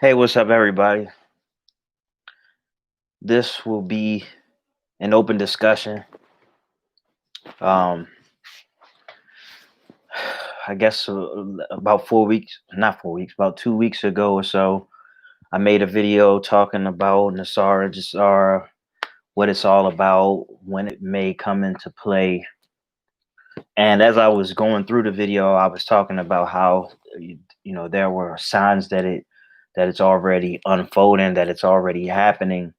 Hey, what's up, everybody? This will be an open discussion. Um, I guess about 4 weeks, not 4 weeks, about 2 weeks ago or so, I made a video talking about NESARA, GESARA, what it's all about, when it may come into play. And as I was going through the video, I was talking about how there were signs that it's already unfolding, that it's already happening.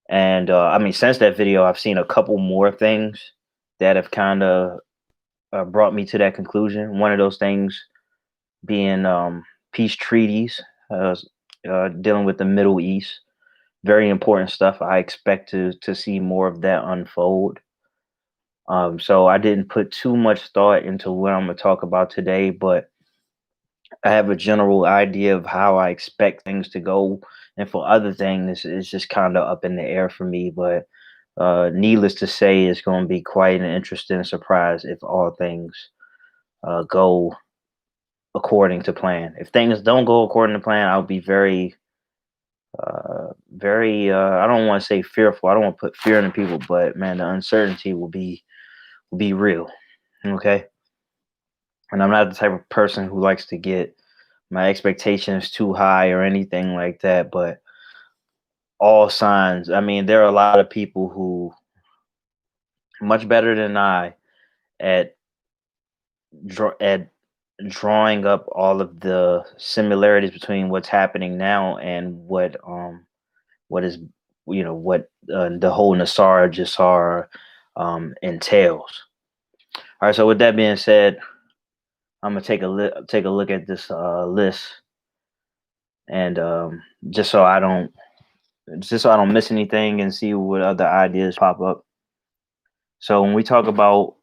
And I mean, since that video, I've seen a couple more things that have kind of brought me to that conclusion. One of those things being peace treaties, uh, dealing with the Middle East. Very important stuff. I expect to see more of that unfold. So I didn't put too much thought into what I'm gonna talk about today, but I have a general idea of how I expect things to go. And for other things, it's just kind of up in the air for me. But needless to say, it's going to be quite an interesting surprise if all things go according to plan. If things don't go according to plan, I'll be I don't want to say fearful. I don't want to put fear in people, but man, the uncertainty will be real. Okay, and I'm not the type of person who likes to get my expectations too high or anything like that. But all signs. I mean, there are a lot of people who much better than I at at drawing up all of the similarities between what's happening now and what is what the whole Nasara Jasar entails. All right, so with that being said, I'm gonna take a look at this list and just so I don't miss anything and see what other ideas pop up. So when we talk about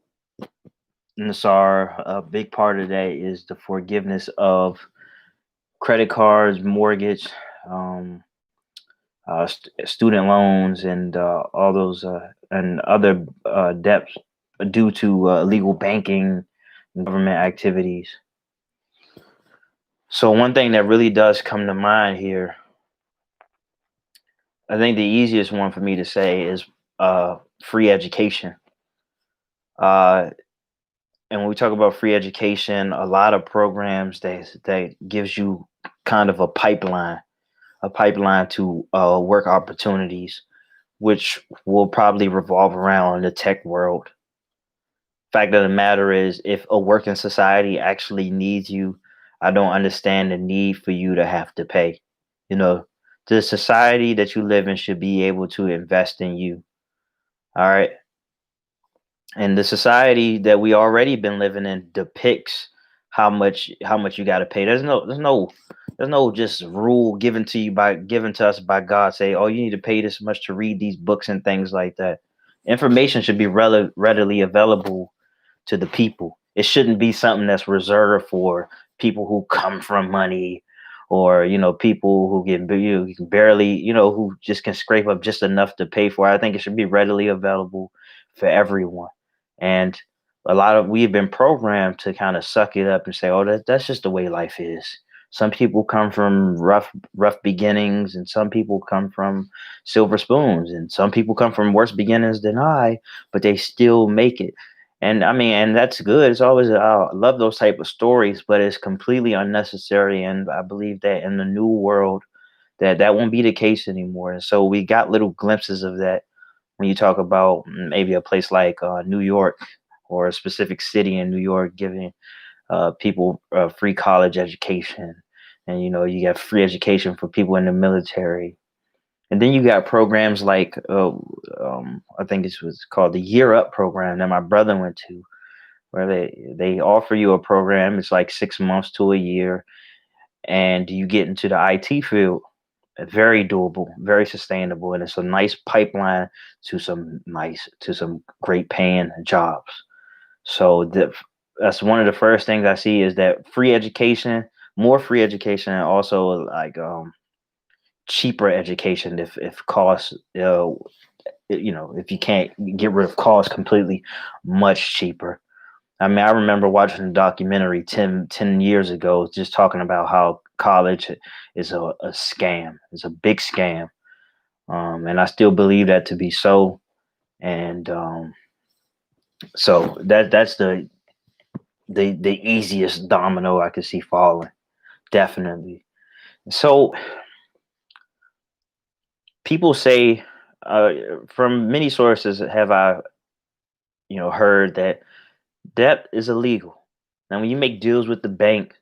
Nasar, a big part of that is the forgiveness of credit cards, mortgage, um, student loans, and all those and other debts due to illegal banking and government activities. So one thing that really does come to mind here, I think the easiest one for me to say is free education. Uh, and when we talk about free education, a lot of programs that gives you kind of a pipeline to work opportunities, which will probably revolve around the tech world. Fact of the matter is, if a working society actually needs you, I don't understand the need for you to have to pay. You know, the society that you live in should be able to invest in you. All right. And the society that we already been living in depicts how much you got to pay. There's no just rule given to us by God. Say, oh, you need to pay this much to read these books and things like that. Information should be readily available to the people. It shouldn't be something that's reserved for people who come from money, or people who can barely, who just can scrape up just enough to pay for it. I think it should be readily available for everyone. And a lot of we've been programmed to kind of suck it up and say, oh, that's just the way life is. Some people come from rough beginnings, and some people come from silver spoons, and some people come from worse beginnings than I, but they still make it. And I mean, and that's good. It's always I love those type of stories, but it's completely unnecessary. And I believe that in the new world, that won't be the case anymore. And so we got little glimpses of that when you talk about maybe a place like New York, or a specific city in New York giving people free college education, and you got free education for people in the military. And then you got programs like I think it was called the Year Up program that my brother went to, where they offer you a program. It's like 6 months to a year, and you get into the IT field. Very doable, very sustainable, and it's a nice pipeline to some great paying jobs. So that's one of the first things I see is that free education, more free education, and also like cheaper education if costs if you can't get rid of costs completely, much cheaper. I mean, I remember watching a documentary 10 years ago just talking about how college is a scam. It's a big scam. And I still believe that to be so. And so that's the easiest domino I could see falling, definitely. So people say, uh, from many sources have I, heard that debt is illegal. Now, when you make deals with the bank,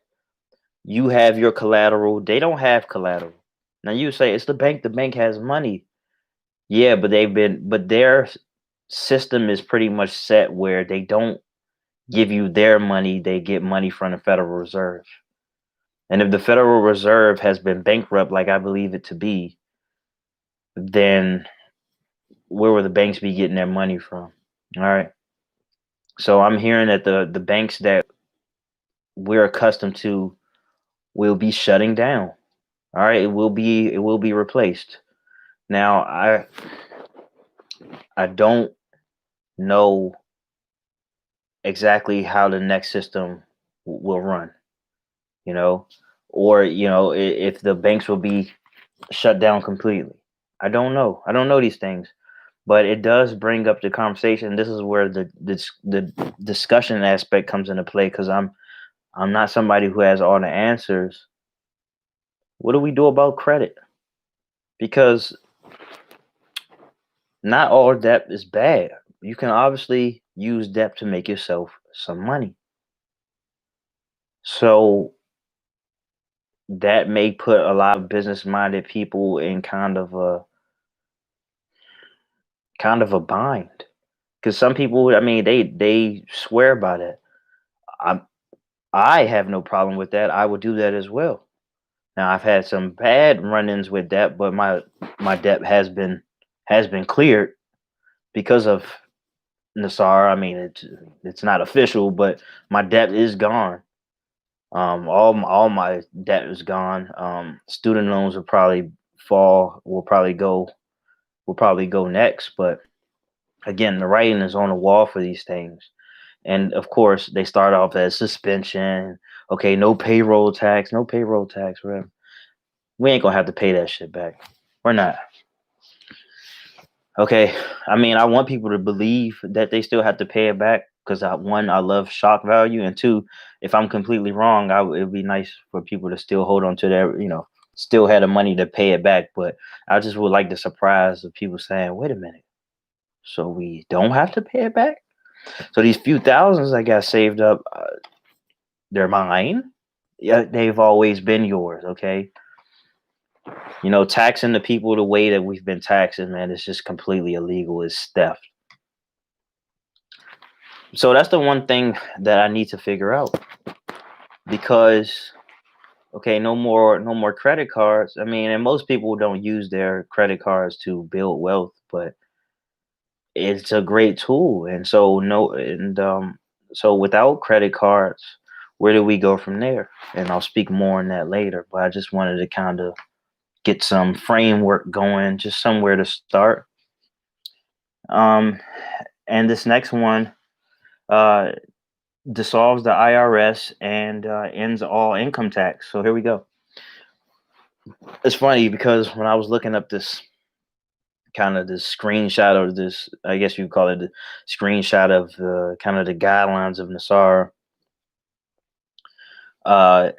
you have your collateral. They don't have collateral. Now you say it's the bank. The bank has money. Yeah, but their system is pretty much set where they don't give you their money. They get money from the Federal Reserve. And if the Federal Reserve has been bankrupt, like I believe it to be, then where will the banks be getting their money from? All right. So I'm hearing that the banks that we're accustomed to will be shutting down. All right, it will be replaced. Now I don't know exactly how the next system will run, you know, or if the banks will be shut down completely. I don't know these things, but it does bring up the conversation. This is where the discussion aspect comes into play because I'm not somebody who has all the answers. What do we do about credit? Because not all debt is bad. You can obviously use debt to make yourself some money. So that may put a lot of business minded people in kind of a bind. Because some people, I mean, they swear by that. I I have no problem with that. I would do that as well. Now I've had some bad run-ins with debt, but my debt has been cleared because of NESARA. I mean, it's not official, but my debt is gone. All my debt is gone. Student loans will probably go next, but again, the writing is on the wall for these things. And of course, they start off as suspension. Okay, no payroll tax, no payroll tax, whatever. We ain't gonna have to pay that shit back. We're not. Okay. I mean, I want people to believe that they still have to pay it back because one, I love shock value, and two, if I'm completely wrong, it'd be nice for people to still hold on to their, still had the money to pay it back. But I just would like the surprise of people saying, "Wait a minute, so we don't have to pay it back? So these few thousands I got saved up, they're mine? Yeah, they've always been yours." Okay. Taxing the people the way that we've been taxing, man, is just completely illegal. It's theft. So that's the one thing that I need to figure out because okay, no more credit cards. I mean, and most people don't use their credit cards to build wealth, but it's a great tool. And so no and so without credit cards, where do we go from there? And I'll speak more on that later, but I just wanted to kind of get some framework going, just somewhere to start. Um and this next one uh dissolves the IRS and ends all income tax. So here we go. It's funny because when I was looking up this screenshot of this, I guess you call it the screenshot of kind of the guidelines of NESARA. Uh,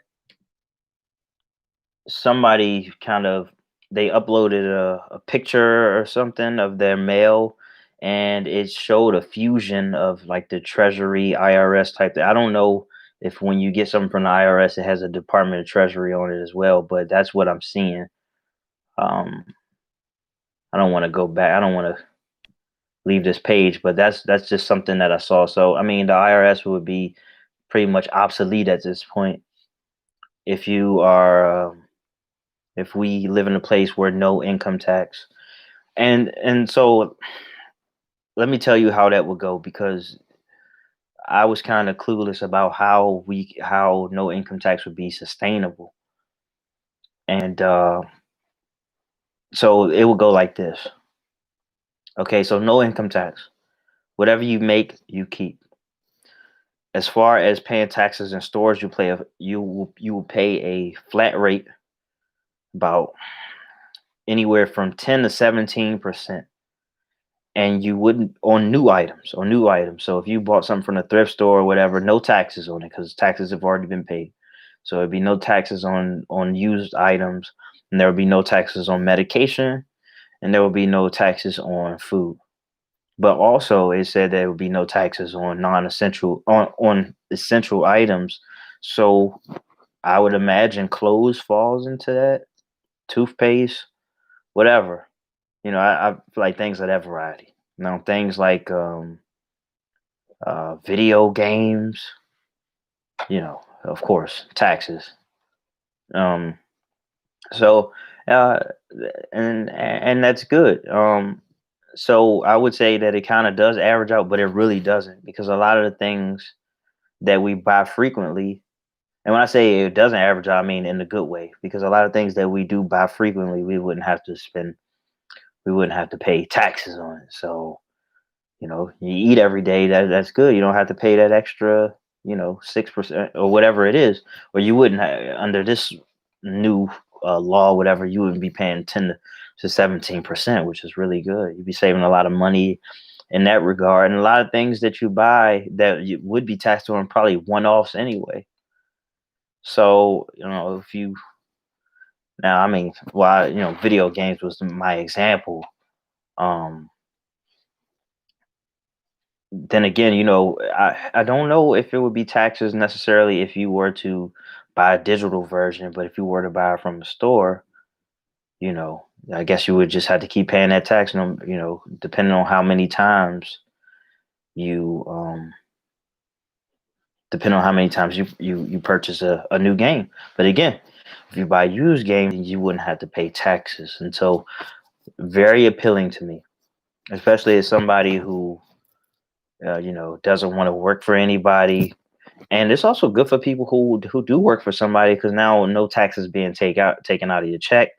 Somebody kind of they uploaded a picture or something of their mail, and it showed a fusion of like the Treasury IRS type thing. I don't know if when you get something from the IRS, it has a Department of Treasury on it as well, but that's what I'm seeing. Um, I don't want to go back. I don't want to leave this page, but that's just something that I saw. So I mean, the IRS would be pretty much obsolete at this point if you are if we live in a place where no income tax. And so let me tell you how that would go because I was kind of clueless about how no income tax would be sustainable. And so it would go like this. Okay, so no income tax. Whatever you make, you keep. As far as paying taxes in stores, you will pay a flat rate, about anywhere from 10 to 17%, and you wouldn't on new items. So if you bought something from the thrift store or whatever, no taxes on it because taxes have already been paid. So it'd be no taxes on used items, and there would be no taxes on medication, and there will be no taxes on food. But also, it said there would be no taxes on non-essential on essential items. So I would imagine clothes falls into that, toothpaste, whatever. I feel like things of that variety. Now, things like video games, of course, taxes. Um, so, uh, and that's good. So I would say that it kind of does average out, but it really doesn't, because a lot of the things that we buy frequently, and when I say it doesn't average out, I mean in a good way, because a lot of things that we do buy frequently, we wouldn't have to pay taxes on it. So, you eat every day, that's good. You don't have to pay that extra, 6% or whatever it is, or you wouldn't have, under this new law, whatever, you wouldn't be paying 10 to 17%, which is really good. You'd be saving a lot of money in that regard, and a lot of things that you buy that you would be taxed on probably one-offs anyway. So, if you now, I mean, why, video games was my example. Um, then again, I don't know if it would be taxes necessarily if you were to buy a digital version, but if you were to buy it from a store, you know, I guess you would just have to keep paying that tax, depending on how many times you depending on how many times you purchase a new game. But again, if you buy used games, you wouldn't have to pay taxes. And so, very appealing to me, especially as somebody who doesn't want to work for anybody. And it's also good for people who do work for somebody, because now no taxes being taken out of your check.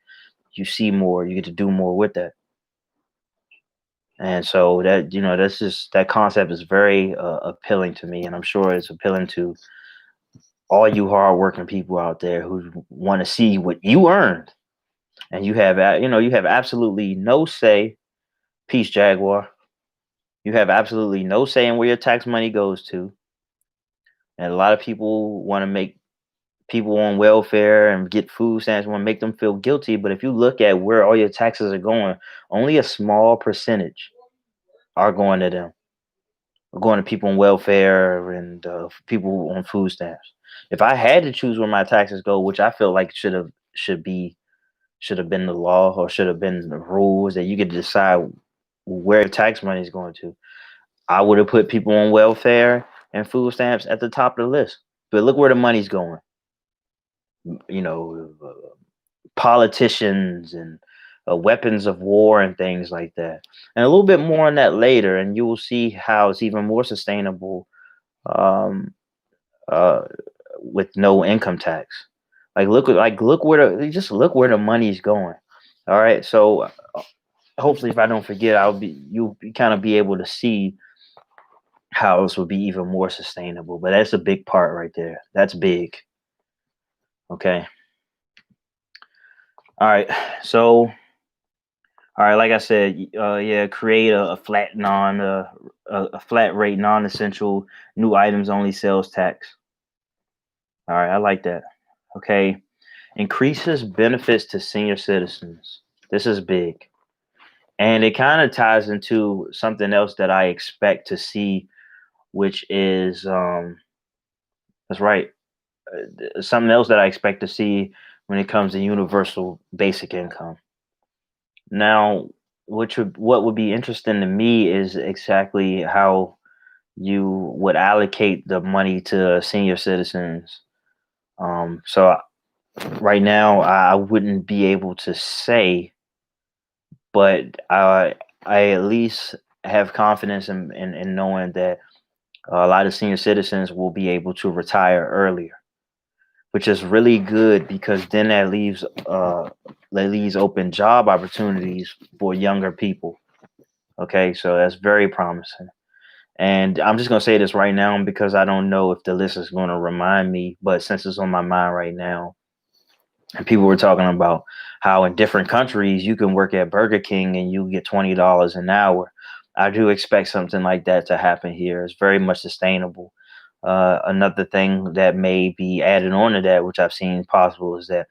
You see more, you get to do more with that. And so that's just, that concept is very appealing to me, and I'm sure it's appealing to all you hardworking people out there who want to see what you earned, and you have absolutely no say. Peace, Jaguar. You have absolutely no say in where your tax money goes to, and a lot of people want to make people on welfare and get food stamps, want to make them feel guilty. But if you look at where all your taxes are going, only a small percentage are going to them, are going to people on welfare and people on food stamps. If I had to choose where my taxes go, which I feel like should have been the law, or should have been the rules that you get to decide where tax money is going to, I would have put people on welfare and food stamps at the top of the list. But look where the money's going. You know, politicians and weapons of war and things like that. And a little bit more on that later, and you will see how it's even more sustainable, um, uh, with no income tax. Look where look where the money's going. All right, so hopefully, if I don't forget, you'll kind of be able to see how this would be even more sustainable. But that's a big part right there. That's big. Okay. All right. So, all right, like I said, yeah, create a a flat rate non-essential new items only sales tax. All right, I like that. Okay, increases benefits to senior citizens. This is big, and it kind of ties into something else that I expect to see, which is that's right, something else that I expect to see when it comes to universal basic income. Now, what would be interesting to me is exactly how you would allocate the money to senior citizens. So right now, I wouldn't be able to say, but I at least have confidence in knowing that a lot of senior citizens will be able to retire earlier, which is really good, because then that leaves open job opportunities for younger people. Okay, so that's very promising. And I'm just gonna say this right now because I don't know if the list is gonna remind me, but since it's on my mind right now, and people were talking about how in different countries you can work at Burger King and you get $20 an hour. I do expect something like that to happen here. It's very much sustainable. Another thing that may be added on to that, which I've seen possible, is that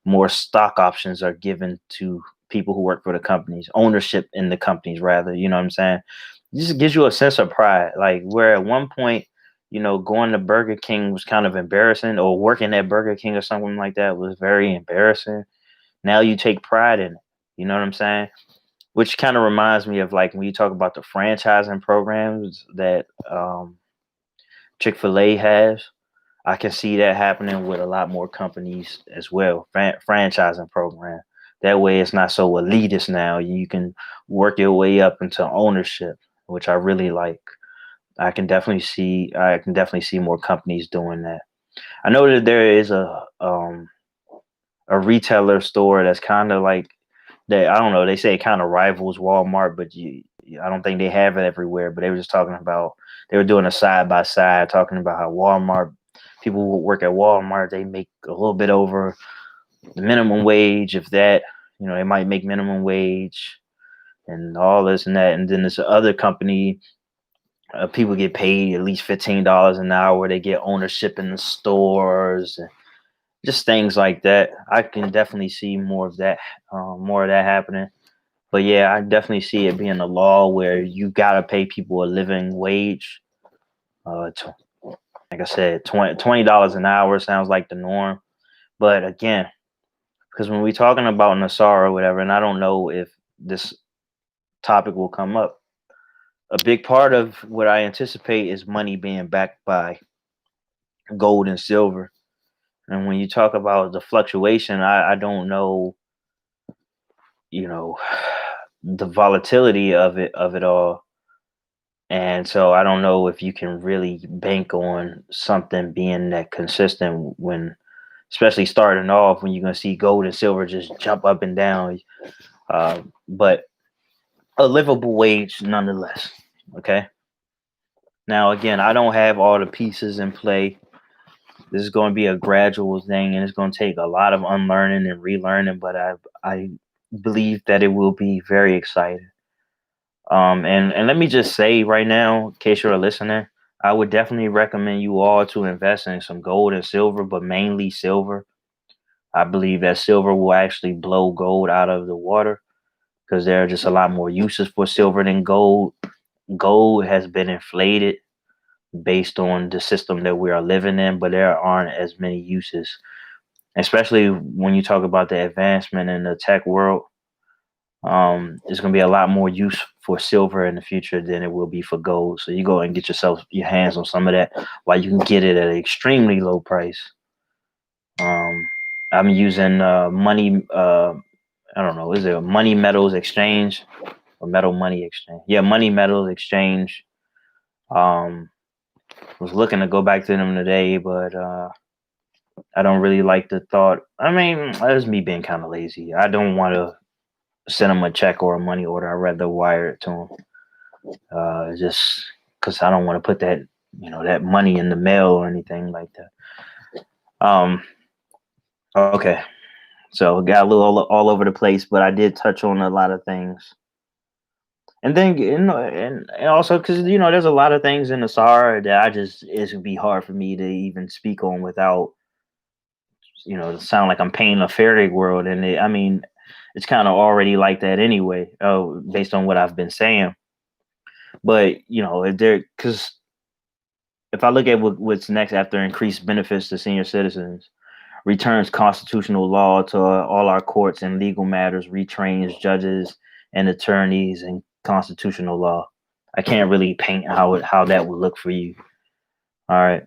more stock options are given to people who work for the companies, ownership in the companies, rather. You know what I'm saying? It just gives you a sense of pride. Like where at one point, going to Burger King was kind of embarrassing, or working at Burger King or something like that was very embarrassing. Now you take pride in it. You know what I'm saying? Which kind of reminds me of like when you talk about the franchising programs that Chick-fil-A has. I can see that happening with a lot more companies as well. Franchising program. That way, it's not so elitist now. You can work your way up into ownership, which I really like. I can definitely see more companies doing that. I know that there is a retailer store that's kind of like that. I don't know. They say it kind of rivals Walmart, but I don't think they have it everywhere. But they were just talking about, they were doing a side by side, talking about how Walmart, people who work at Walmart, they make a little bit over the minimum wage. If that, they might make minimum wage and all this and that. And then this other company, people get paid at least $15 an hour. They get ownership in the stores, and just things like that. I can definitely see more of that happening. But yeah, I definitely see it being a law where you gotta pay people a living wage. Like I said, $20 an hour sounds like the norm. But again, because when we're talking about NESARA or whatever, and I don't know if this topic will come up, a big part of what I anticipate is money being backed by gold and silver. And when you talk about the fluctuation, I don't know, you know, the volatility of it all. And so I don't know if you can really bank on something being that consistent when, especially starting off, when you're gonna see gold and silver just jump up and down. But a livable wage nonetheless. Okay. Now again, I don't have all the pieces in play. This is going to be a gradual thing, and it's going to take a lot of unlearning and relearning. But I believe that it will be very exciting. And let me just say right now, in case you're listening, I would definitely recommend you all to invest in some gold and silver, but mainly silver. I believe that silver will actually blow gold out of the water because there are just a lot more uses for silver than gold. Gold has been inflated based on the system that we are living in, but there aren't as many uses, especially when you talk about the advancement in the tech world. There's going to be a lot more use for silver in the future than it will be for gold. So you go and get your hands on some of that while you can get it at an extremely low price. I'm using money. I don't know. Is it a Money Metals Exchange or Metal Money Exchange? Yeah, Money Metals Exchange. Um, was looking to go back to them today, but I don't really like the thought. I mean, that's me being kind of lazy. I don't want to send them a check or a money order. I'd rather wire it to them. Just because I don't want to put that money in the mail or anything like that. Okay. So got a little all over the place, but I did touch on a lot of things. And then, and also because, there's a lot of things in the SAR that it would be hard for me to even speak on without, to sound like I'm painting a fairy world. And I mean, it's kind of already like that anyway, based on what I've been saying. But, because if I look at what's next after increased benefits to senior citizens, returns constitutional law to all our courts and legal matters, retrains judges and attorneys in constitutional law. I can't really paint how that would look for you. All right.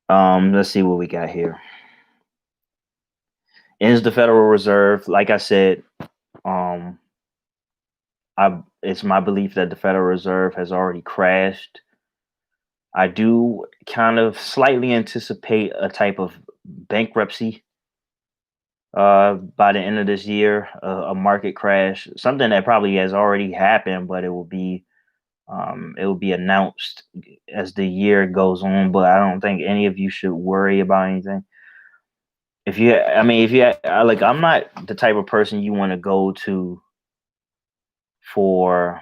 Let's see what we got here. Ends the Federal Reserve. Like I said, um, it's my belief that the Federal Reserve has already crashed. I do kind of slightly anticipate a type of bankruptcy by the end of this year, a market crash, something that probably has already happened, but it will be It will be announced as the year goes on, but I don't think any of you should worry about anything. If you, I mean, if you like, I'm not the type of person you want to go to for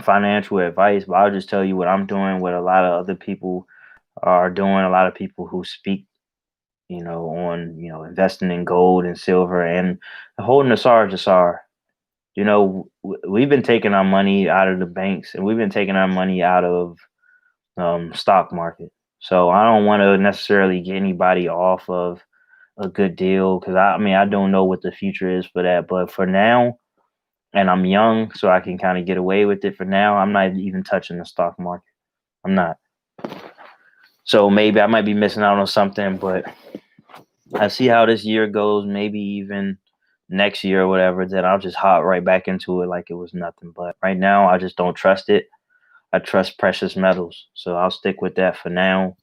financial advice, but I'll just tell you what I'm doing, what a lot of other people are doing. A lot of people who speak, on investing in gold and silver and the whole NESARA. We've been taking our money out of the banks and we've been taking our money out of stock market. So I don't want to necessarily get anybody off of a good deal because I mean I don't know what the future is for that. But for now, and I'm young, so I can kind of get away with it. For now, I'm not even touching the stock market. I'm not. So maybe I might be missing out on something, but I see how this year goes. Maybe even next year or whatever, then I'll just hop right back into it like it was nothing. But right now, I just don't trust it. I trust precious metals, so I'll stick with that for now.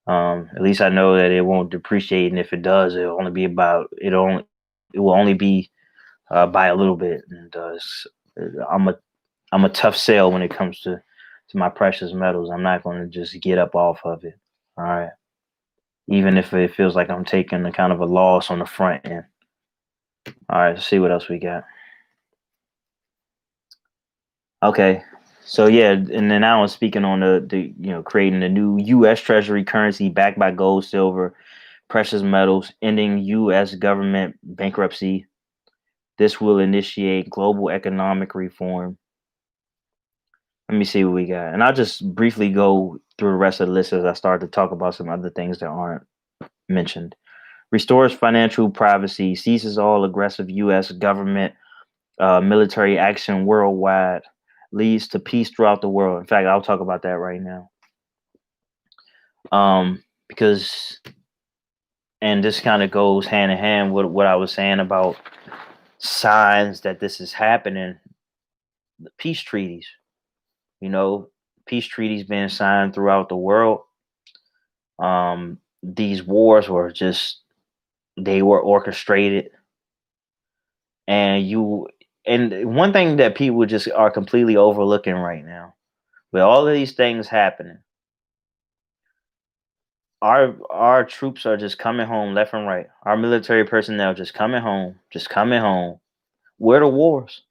At least I know that it won't depreciate, and if it does, it will only be by a little bit. And I'm a I'm a tough sell when it comes to my precious metals. I'm not going to just get up off of it. All right, even if it feels like I'm taking a kind of a loss on the front end. All right, let's see what else we got. Okay, so yeah, and then now I'm speaking on the creating a new U.S. Treasury currency backed by gold, silver, precious metals, ending U.S. government bankruptcy. This will initiate global economic reform. Let me see what we got. And I'll just briefly go through the rest of the list as I start to talk about some other things that aren't mentioned. Restores financial privacy, ceases all aggressive U.S. government military action worldwide, leads to peace throughout the world. In fact, I'll talk about that right now. Because, and this kind of goes hand in hand with what I was saying about signs that this is happening. The peace treaties, peace treaties being signed throughout the world. These wars were they were orchestrated, and one thing that people just are completely overlooking right now, with all of these things happening, our troops are just coming home left and right. Our military personnel just coming home, just coming home. Where are the wars?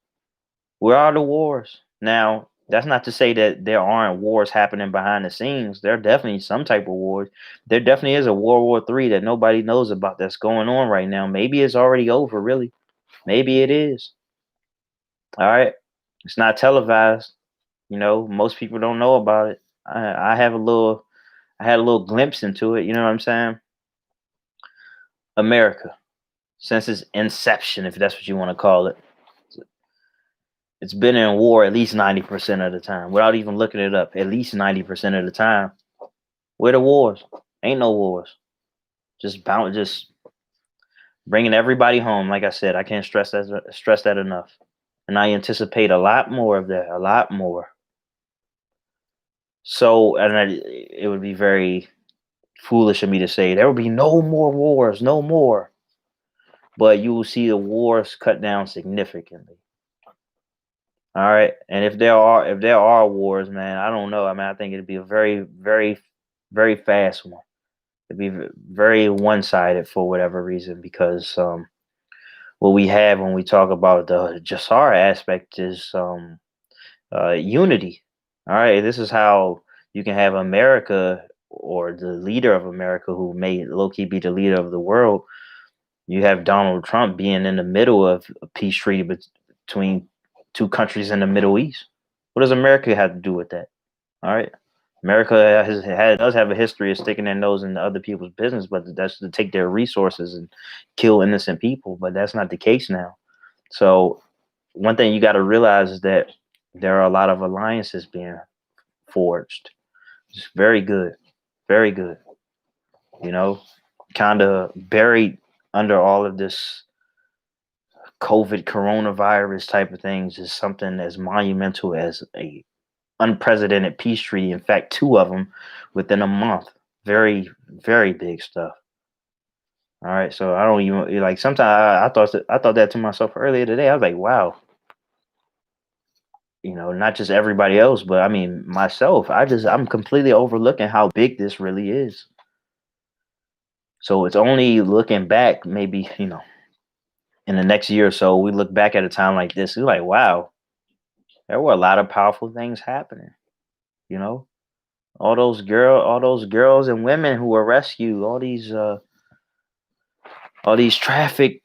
Where are the wars? Now, that's not to say that there aren't wars happening behind the scenes. There are definitely some type of wars. There definitely is a World War III that nobody knows about that's going on right now. Maybe it's already over, really. Maybe it is. All right. It's not televised. Most people don't know about it. I had a little glimpse into it. You know what I'm saying? America, since its inception, if that's what you want to call it, it's been in war at least 90% of the time, without even looking it up. At least 90% of the time. Where the wars? Ain't no wars. Just bringing everybody home. Like I said, I can't stress that enough. And I anticipate a lot more of that. A lot more. So, it would be very foolish of me to say there will be no more wars, no more. But you will see the wars cut down significantly. All right, and if there are wars, man, I don't know. I mean, I think it'd be a very, very, very fast one. It'd be very one-sided for whatever reason, because what we have when we talk about the GESARA aspect is unity. All right, this is how you can have America, or the leader of America, who may low-key be the leader of the world. You have Donald Trump being in the middle of a peace treaty between two countries in the Middle East. What does America have to do with that? All right. America does have a history of sticking their nose into other people's business, but that's to take their resources and kill innocent people. But that's not the case now. So one thing you got to realize is that there are a lot of alliances being forged. It's very good, very good. Kind of buried under all of this COVID coronavirus type of things is something as monumental as a unprecedented peace treaty. In fact, two of them within a month. Very, very big stuff. All right, so I don't even like. Sometimes I thought that to myself earlier today. I was like, wow, not just everybody else, but I mean myself. I'm completely overlooking how big this really is. So it's only looking back, maybe, in the next year or so, we look back at a time like this, we're like, wow, there were a lot of powerful things happening, you know? All those girls and women who were rescued, all these trafficked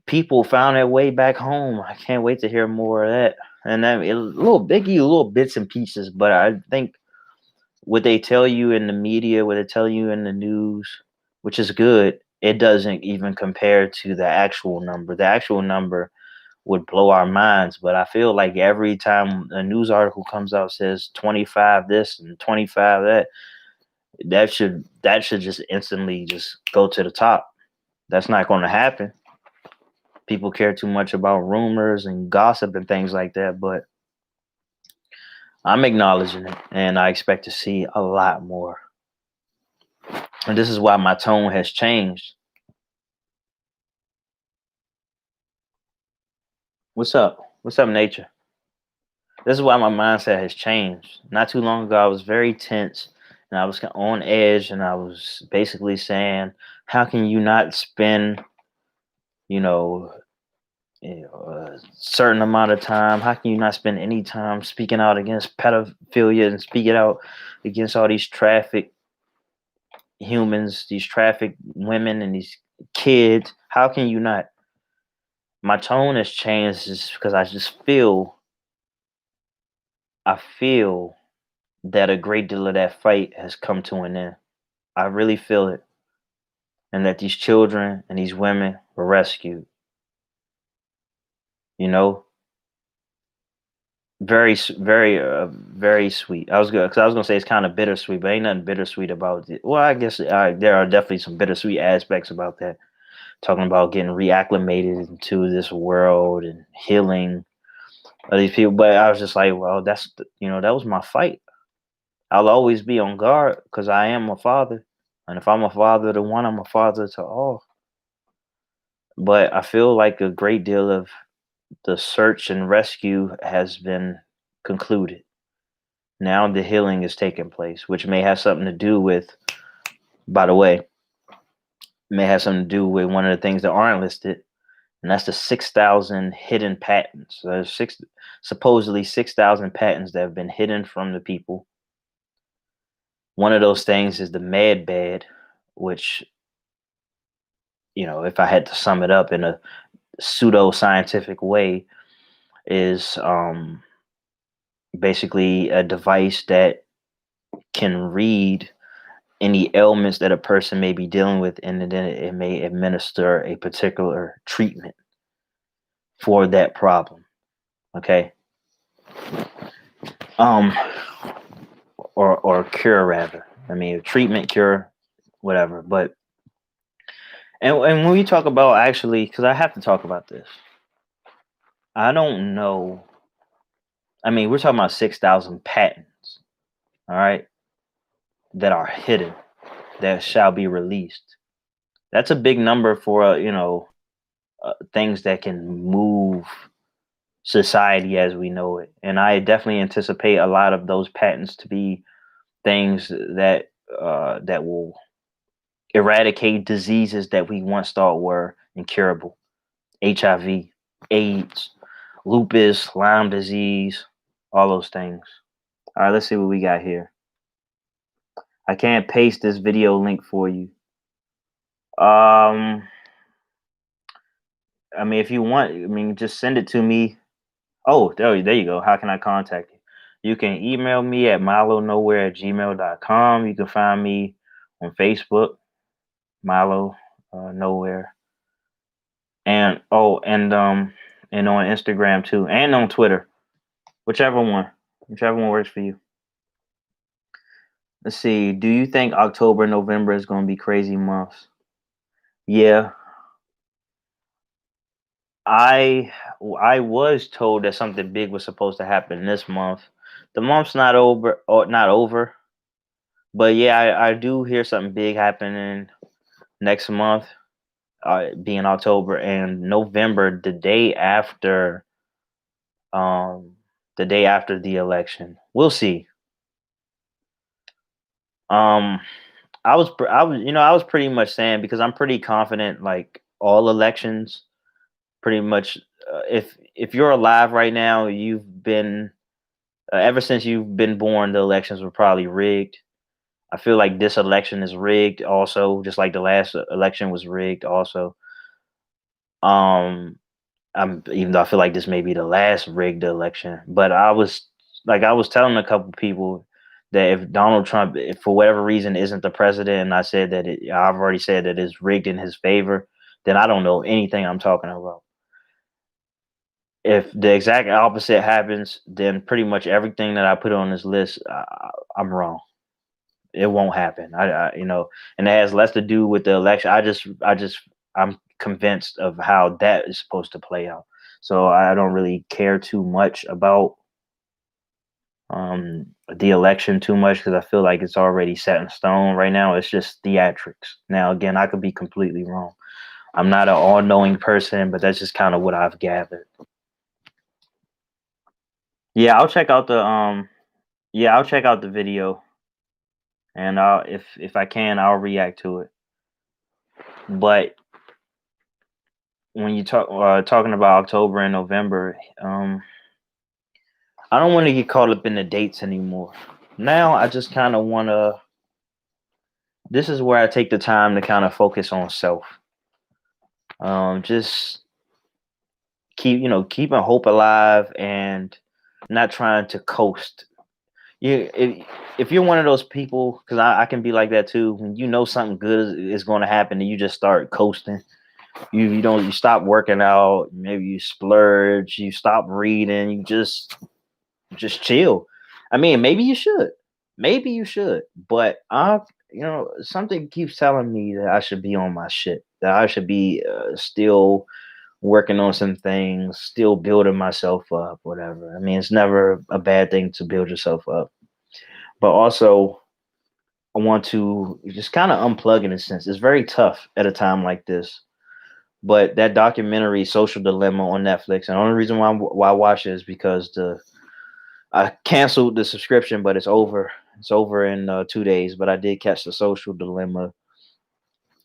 people found their way back home. I can't wait to hear more of that. And then a little biggie, little bits and pieces, but I think what they tell you in the media, what they tell you in the news, which is good, it doesn't even compare to the actual number. The actual number would blow our minds, but I feel like every time a news article comes out says 25 this and 25 that, that should just instantly just go to the top. That's not going to happen. People care too much about rumors and gossip and things like that, but I'm acknowledging it and I expect to see a lot more. And this is why my tone has changed. What's up, nature? This is why my mindset has changed. Not too long ago, I was very tense and I was on edge, and I was basically saying, "How can you not spend, you know, a certain amount of time? How can you not spend any time speaking out against pedophilia and speaking out against all these traffic humans, these traffic women, and these kids? How can you not?" My tone has changed is because I feel that a great deal of that fight has come to an end. I really feel it, and that these children and these women were rescued. You know, very sweet. I was gonna say it's kind of bittersweet, but ain't nothing bittersweet about it. Well, I guess there are definitely some bittersweet aspects about that. Talking about getting reacclimated into this world and healing of these people, but I was just like, well, that was my fight. I'll always be on guard because I am a father, and if I'm a father to one, I'm a father to all. But I feel like a great deal of the search and rescue has been concluded. Now the healing is taking place, which may have something to do with, by the way, may have something to do with one of the things that aren't listed, and that's the 6,000 hidden patents. So there's supposedly 6,000 patents that have been hidden from the people. One of those things is the med bed, which, if I had to sum it up in a pseudo scientific way, is basically a device that can read any ailments that a person may be dealing with, and then it may administer a particular treatment for that problem. Okay. Um, or cure rather. I mean, treatment, cure, whatever. But and when we talk about, actually, because I have to talk about this, I don't know. I mean, we're talking about 6,000 patents, all right, that are hidden, that shall be released. That's a big number for things that can move society as we know it. And I definitely anticipate a lot of those patents to be things that will eradicate diseases that we once thought were incurable: HIV, AIDS, lupus, Lyme disease, all those things. All right, let's see what we got here. I can't paste this video link for you. Um, I mean, if you want, just send it to me. Oh, there you go. How can I contact you? You can email me at milonowhere@gmail.com. You can find me on Facebook, Milo Nowhere, and and on Instagram too, and on Twitter, whichever one works for you. Let's see. Do you think October, November is going to be crazy months? Yeah, I I was told that something big was supposed to happen this month. The month's not over, but yeah, I do hear something big happening next month, being October, and November, the day after um the day after the election. We'll see. Um, I was pretty much saying because I'm pretty confident, like all elections, pretty much. If you're alive right now, you've been ever since you've been born, the elections were probably rigged. I feel like this election is rigged, also, just like the last election was rigged, also. Um, even though I feel like this may be the last rigged election, but I was telling a couple people that if Donald Trump, if for whatever reason, isn't the president, and I've already said that it's rigged in his favor, then I don't know anything I'm talking about. If the exact opposite happens, then pretty much everything that I put on this list, I'm wrong. It won't happen. And it has less to do with the election. I'm convinced of how that is supposed to play out. So I don't really care too much about the election too much because I feel like it's already set in stone right now. It's just theatrics. Now again, I could be completely wrong. I'm not an all-knowing person, but that's just kind of what I've gathered. Yeah, I'll check out the video, and if I can, I'll react to it. But when you talking about October and November, I don't want to get caught up in the dates anymore. Now I just kind of want to. This is where I take the time to kind of focus on self. Just keeping hope alive and not trying to coast. You if you're one of those people, because I can be like that too. When you know something good is going to happen, and you just start coasting. You stop working out. Maybe you splurge. You stop reading. You just chill. I mean, maybe you should. Maybe you should. But something keeps telling me that I should be on my shit. That I should be still working on some things, still building myself up, whatever. I mean, it's never a bad thing to build yourself up. But also, I want to just kind of unplug in a sense. It's very tough at a time like this. But that documentary, Social Dilemma on Netflix, and the only reason why I watch it is because I canceled the subscription, but it's over. It's over in 2 days. But I did catch the Social Dilemma,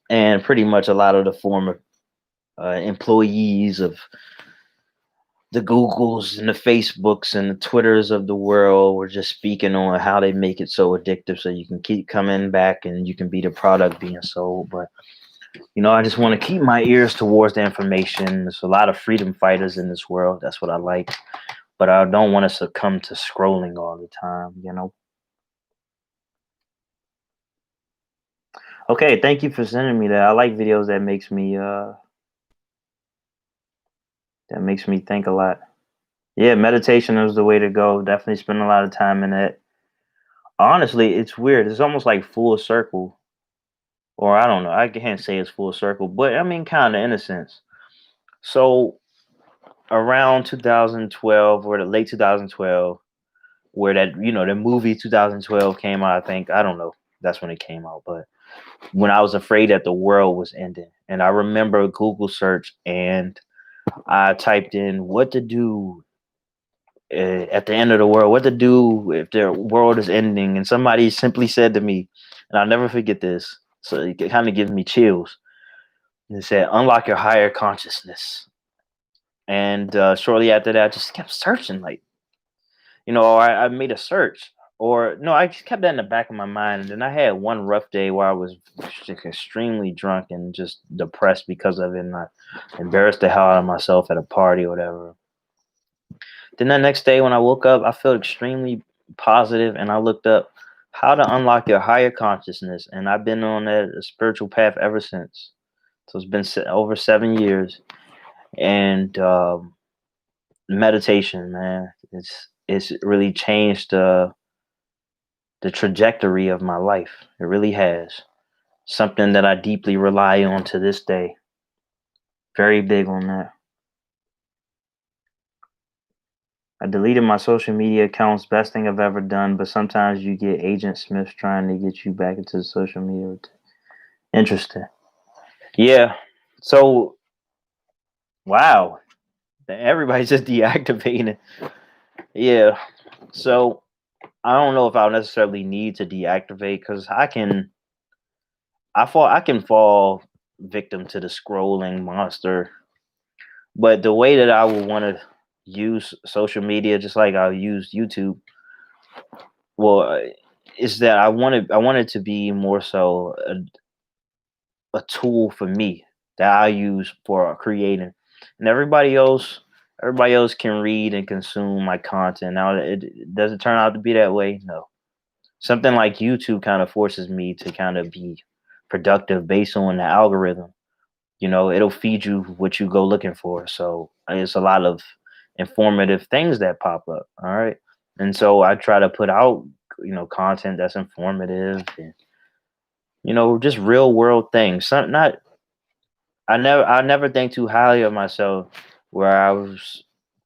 and pretty much a lot of the former employees of the Googles and the Facebooks and the Twitters of the world were just speaking on how they make it so addictive, so you can keep coming back and you can be the product being sold. But I just want to keep my ears towards the information. There's a lot of freedom fighters in this world. That's what I like. But I don't want to succumb to scrolling all the time. Okay, thank you for sending me that. I like videos that makes me think a lot. Yeah, meditation is the way to go. Definitely spend a lot of time in it. Honestly, it's weird. It's almost like full circle. Or I don't know. I can't say it's full circle, but I mean kind of in a sense. So around 2012 or the late 2012, where the movie 2012 came out, I think. I don't know. That's when it came out, but when I was afraid that the world was ending. And I remember a Google search, and I typed in what to do at the end of the world, what to do if the world is ending. And somebody simply said to me, and I'll never forget this, so it kind of gives me chills. It said, unlock your higher consciousness. And shortly after that, I just kept searching, like, I made a search. Or no, I just kept that in the back of my mind. And then I had one rough day where I was just extremely drunk and just depressed because of it. And I embarrassed the hell out of myself at a party or whatever. Then the next day when I woke up, I felt extremely positive, and I looked up how to unlock your higher consciousness. And I've been on that spiritual path ever since. So it's been over 7 years. And meditation, man, it's really changed the trajectory of my life. It really has. Something that I deeply rely on to this day. Very big on that. I deleted my social media accounts. Best thing I've ever done. But sometimes you get Agent Smith trying to get you back into the social media. Interesting. Yeah. So, wow. Everybody's just deactivating. Yeah. So I don't know if I'll necessarily need to deactivate because I can fall victim to the scrolling monster. But the way that I would want to use social media, just like I'll use YouTube, well, is that I want it to be more so a tool for me that I use for creating, and everybody else can read and consume my content. Now, it does it turn out to be that way? No. Something like YouTube kind of forces me to kind of be productive based on the algorithm. You know, it'll feed you what you go looking for. So it's a lot of informative things that pop up. All right. And so I try to put out, content that's informative and, just real world things. Some not I never think too highly of myself where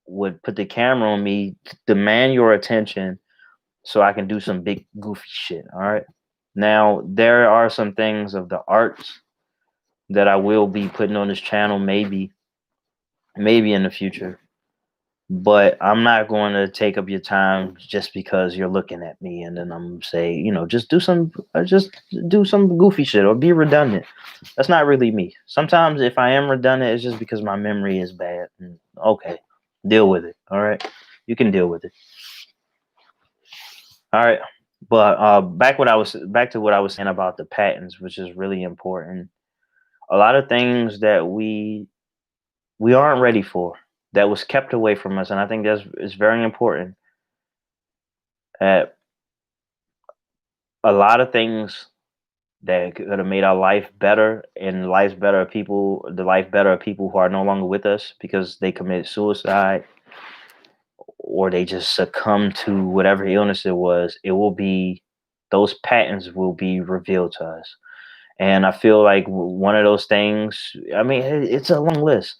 would put the camera on me, demand your attention so I can do some big goofy shit. All right. Now there are some things of the arts that I will be putting on this channel, maybe in the future. But I'm not going to take up your time just because you're looking at me, and then I'm say, just do some goofy shit or be redundant. That's not really me. Sometimes if I am redundant, it's just because my memory is bad. And okay, deal with it. All right, you can deal with it. All right, but back to what I was saying about the patents, which is really important. A lot of things that we aren't ready for that was kept away from us, and I think that's is very important. At a lot of things that could have made our life better and the life better of people who are no longer with us because they commit suicide or they just succumb to whatever illness it was. It will be those patterns will be revealed to us. And I feel like one of those things, I mean, it's a long list.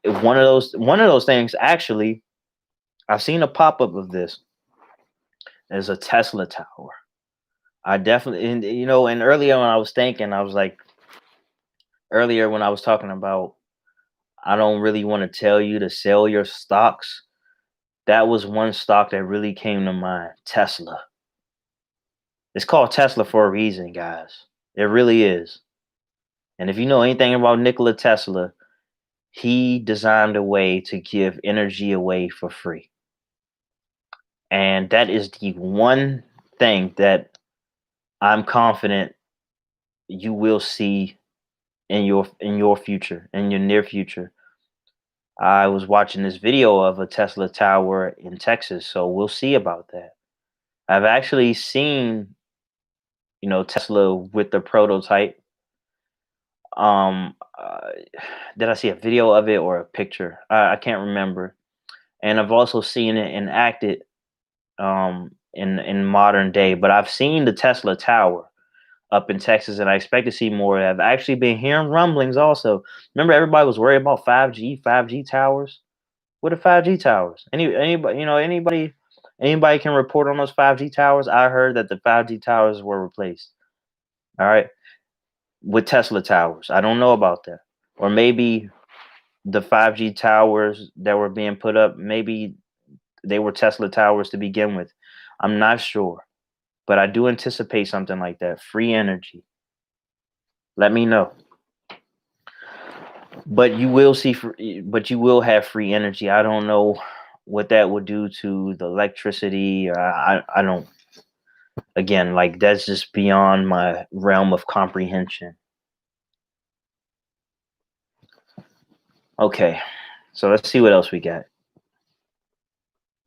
One of those things actually, I've seen a pop-up of this, is a Tesla tower. I definitely, and earlier when I was thinking, I was like, earlier when I was talking about, I don't really want to tell you to sell your stocks. That was one stock that really came to mind. Tesla. It's called Tesla for a reason, guys. It really is. And if you know anything about Nikola Tesla, he designed a way to give energy away for free. And that is the one thing that I'm confident you will see in your future, in your near future. I was watching this video of a Tesla tower in Texas, so we'll see about that. I've actually seen, Tesla with the prototype. Did I see a video of it or a picture? I can't remember. And I've also seen it enacted in modern day. But I've seen the Tesla tower up in Texas, and I expect to see more. I've actually been hearing rumblings also. Remember, everybody was worried about 5G towers. What are 5G towers? Anybody can report on those 5G towers. I heard that the 5G towers were replaced. All right, with Tesla towers. I don't know about that. Or maybe the 5G towers that were being put up, maybe they were Tesla towers to begin with. I'm not sure, but I do anticipate something like that. Free energy. Let me know. But but you will have free energy. I don't know what that would do to the electricity. I don't. Again, like that's just beyond my realm of comprehension. Okay, so let's see what else we got.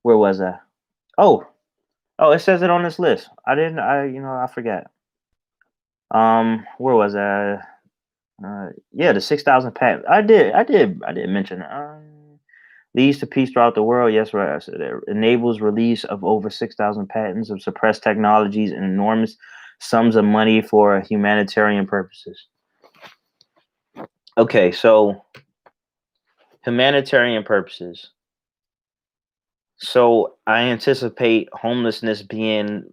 Where was I? Oh, oh, it says it on this list. I didn't. I forgot. Where was I? Yeah, the 6,000 patent. I did mention it. Leads to peace throughout the world. Yes, right. I said it enables release of over 6,000 patents of suppressed technologies and enormous sums of money for humanitarian purposes. Okay, so humanitarian purposes. So I anticipate homelessness being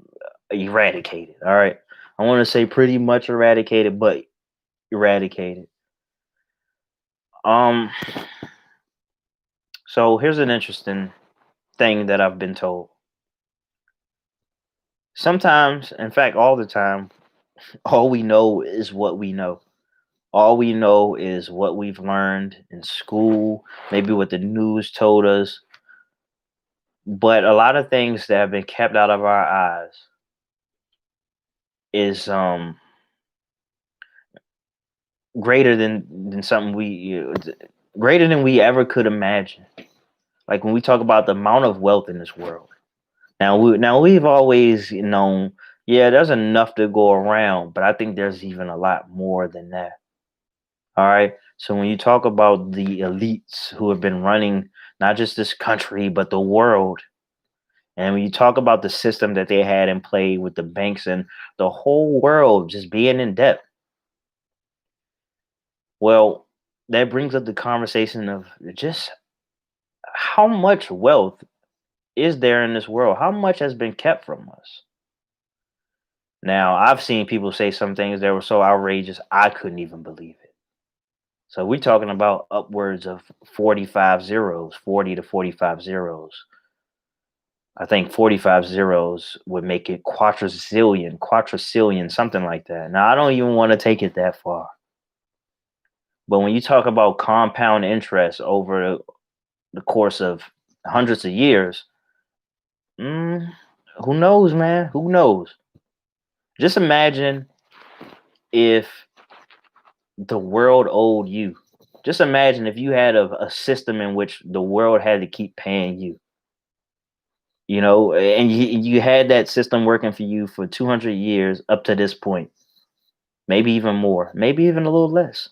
eradicated. All right. I want to say pretty much eradicated, but eradicated. Um, so here's an interesting thing that I've been told. Sometimes, in fact, all the time, all we know is what we know. All we know is what we've learned in school, maybe what the news told us. But a lot of things that have been kept out of our eyes is greater than something greater than we ever could imagine. Like when we talk about the amount of wealth in this world. Now we've always known, yeah, there's enough to go around, but I think there's even a lot more than that. All right. So when you talk about the elites who have been running not just this country but the world, and when you talk about the system that they had in play with the banks and the whole world just being in debt, well, that brings up the conversation of just how much wealth is there in this world? How much has been kept from us? Now, I've seen people say some things that were so outrageous, I couldn't even believe it. So we're talking about upwards of 45 zeros, 40 to 45 zeros. I think 45 zeros would make it quadrillion, something like that. Now, I don't even want to take it that far. But when you talk about compound interest over the course of hundreds of years, mm, who knows, man? Who knows? Just imagine if the world owed you. Just imagine if you had a system in which the world had to keep paying you, and you had that system working for you for 200 years up to this point, maybe even more, maybe even a little less.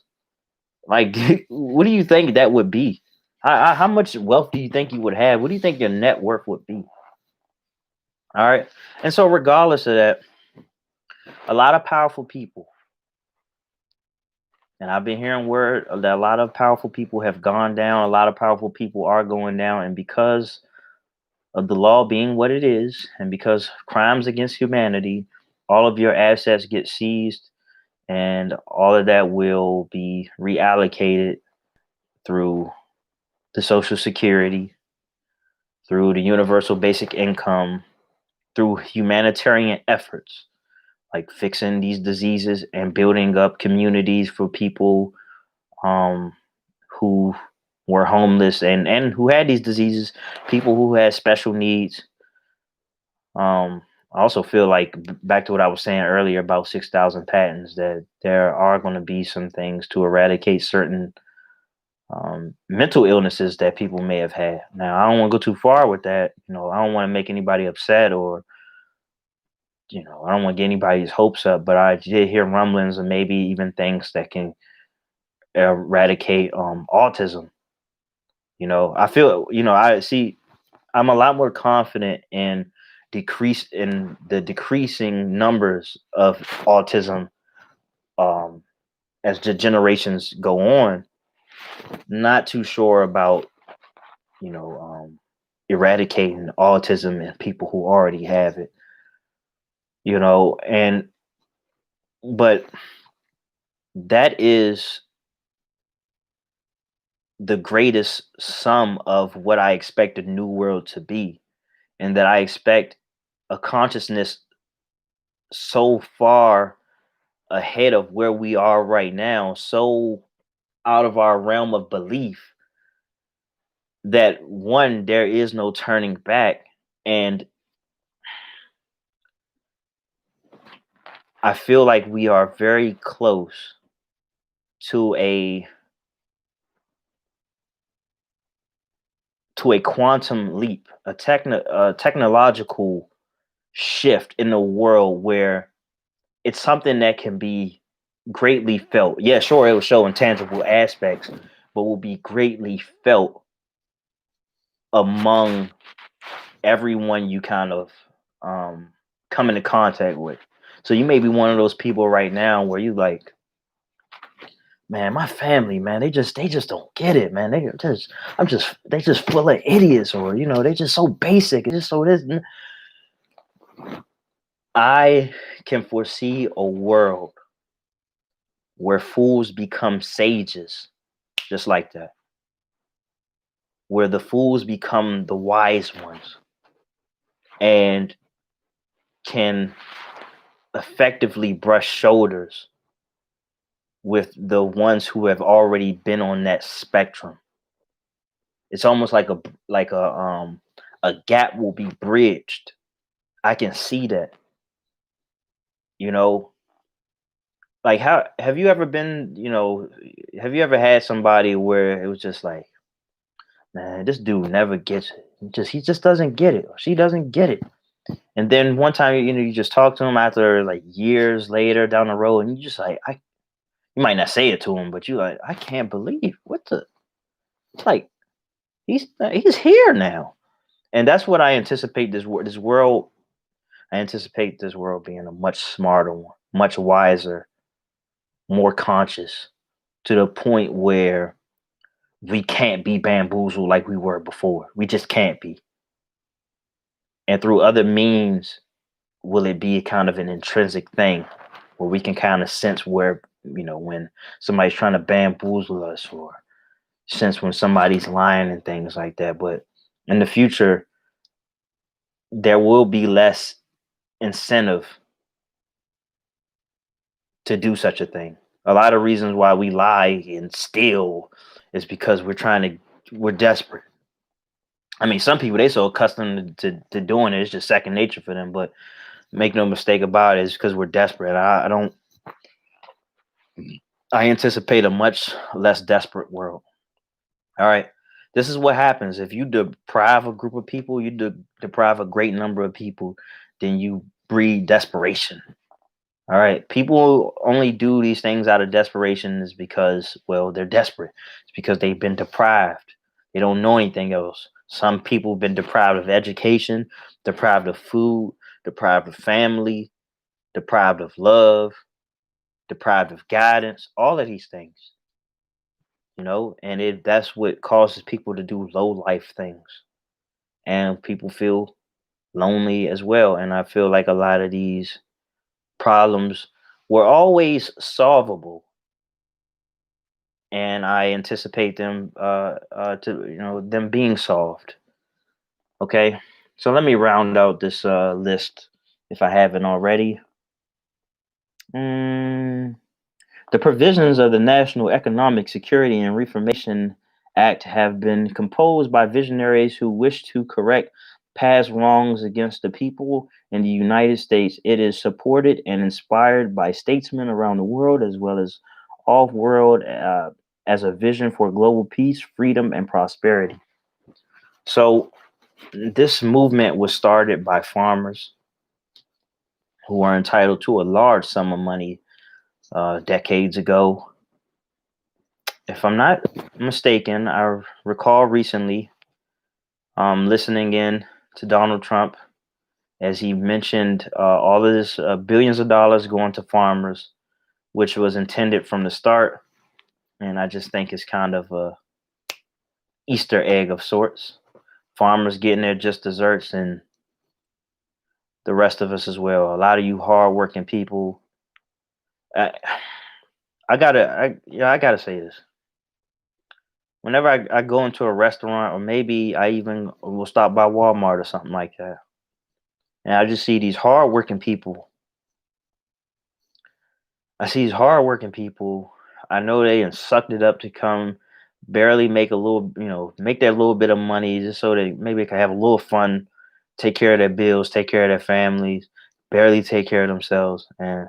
Like, what do you think that would be? How much wealth do you think you would have? What do you think your net worth would be? All right. And so, regardless of that, a lot of powerful people, and I've been hearing word that a lot of powerful people have gone down, a lot of powerful people are going down. And because of the law being what it is, and because crimes against humanity, all of your assets get seized, and all of that will be reallocated through the Social Security, through the universal basic income, through humanitarian efforts like fixing these diseases and building up communities for people um, who were homeless and who had these diseases, people who had special needs. I also feel like back to what I was saying earlier about 6,000 patents, that there are going to be some things to eradicate certain mental illnesses that people may have had. Now, I don't want to go too far with that. I don't want to make anybody upset, or I don't want to get anybody's hopes up. But I did hear rumblings and maybe even things that can eradicate autism. I feel, I see. I'm a lot more confident in the decreasing numbers of autism um, as the generations go on. Not too sure about you know eradicating autism in people who already have it. And but that is the greatest sum of what I expect a new world to be, and that I expect a consciousness so far ahead of where we are right now, so out of our realm of belief, that one, there is no turning back. And I feel like we are very close to a quantum leap, a technological shift in the world where it's something that can be greatly felt. Yeah, sure, it will show intangible aspects, but will be greatly felt among everyone you kind of um, come into contact with. So you may be one of those people right now where you like, man, my family, man, they just don't get it, man. They just full of idiots, or they just so basic. It's just so this. I can foresee a world where fools become sages, just like that. where the fools become the wise ones and can effectively brush shoulders with the ones who have already been on that spectrum. It's almost like a gap will be bridged. I can see that, you know. Like, how have you ever been, have you ever had somebody where it was just like, man, this dude never gets it. He just doesn't get it. Or she doesn't get it. And then one time, you just talk to him after like years later down the road, and you just like, you might not say it to him, but you like, I can't believe what the, it's like he's here now. And that's what I anticipate this world. I anticipate this world being a much smarter one, much wiser, more conscious, to the point where we can't be bamboozled like we were before. We just can't be. And through other means, will it be kind of an intrinsic thing where we can kind of sense where, when somebody's trying to bamboozle us, or sense when somebody's lying and things like that. But in the future, there will be less incentive to do such a thing. A lot of reasons why we lie and steal is because we're desperate. I mean, some people, they so accustomed to doing it, it's just second nature for them. But make no mistake about it, it's because we're desperate. I don't. I anticipate a much less desperate world. All right, this is what happens if you deprive a group of people. You deprive a great number of people, then you breed desperation. All right, people only do these things out of desperation is because, well, they're desperate. It's because they've been deprived. They don't know anything else. Some people have been deprived of education, deprived of food, deprived of family, deprived of love, deprived of guidance, all of these things, and that's what causes people to do low life things. And people feel lonely as well. And I feel like a lot of these problems were always solvable, and I anticipate them to them being solved. Okay, so let me round out this list if I haven't already. Mm, the provisions of the National Economic Security and Reformation Act have been composed by visionaries who wish to correct past wrongs against the people in the United States. It is supported and inspired by statesmen around the world as well as off world, as a vision for global peace, freedom, and prosperity. So, this movement was started by farmers who are entitled to a large sum of money decades ago. If I'm not mistaken, I recall recently listening in to Donald Trump as he mentioned all of this billions of dollars going to farmers, which was intended from the start. And I just think it's kind of a Easter egg of sorts. Farmers getting their just desserts, and the rest of us as well. A lot of you hardworking people. I, I gotta say this. Whenever I go into a restaurant, or maybe I even will stop by Walmart or something like that, and I just see these hardworking people. I see these hardworking people. I know they done sucked it up to come, barely make a little, make that little bit of money just so they maybe can have a little fun, take care of their bills, take care of their families, barely take care of themselves. And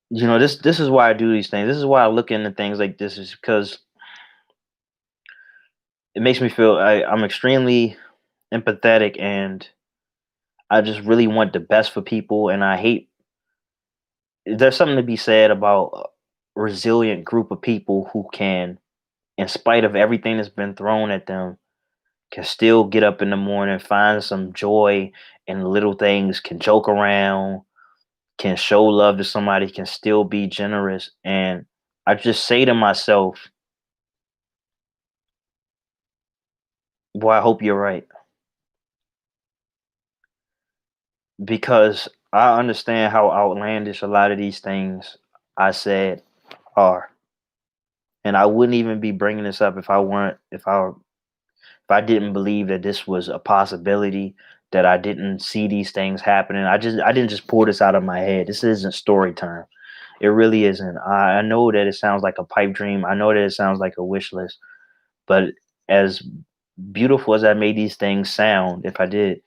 this is why I do these things. This is why I look into things like this, is because it makes me feel I'm extremely empathetic, and I just really want the best for people. And I hate, there's something to be said about a resilient group of people who can, in spite of everything that's been thrown at them, can still get up in the morning, find some joy in little things, can joke around, can show love to somebody, can still be generous. And I just say to myself, boy, I hope you're right. Because I understand how outlandish a lot of these things I said are. And I wouldn't even be bringing this up if I didn't believe that this was a possibility, that I didn't see these things happening. I didn't just pull this out of my head. This isn't story time. It really isn't. I know that it sounds like a pipe dream. I know that it sounds like a wish list, but as beautiful as I made these things sound, if I did,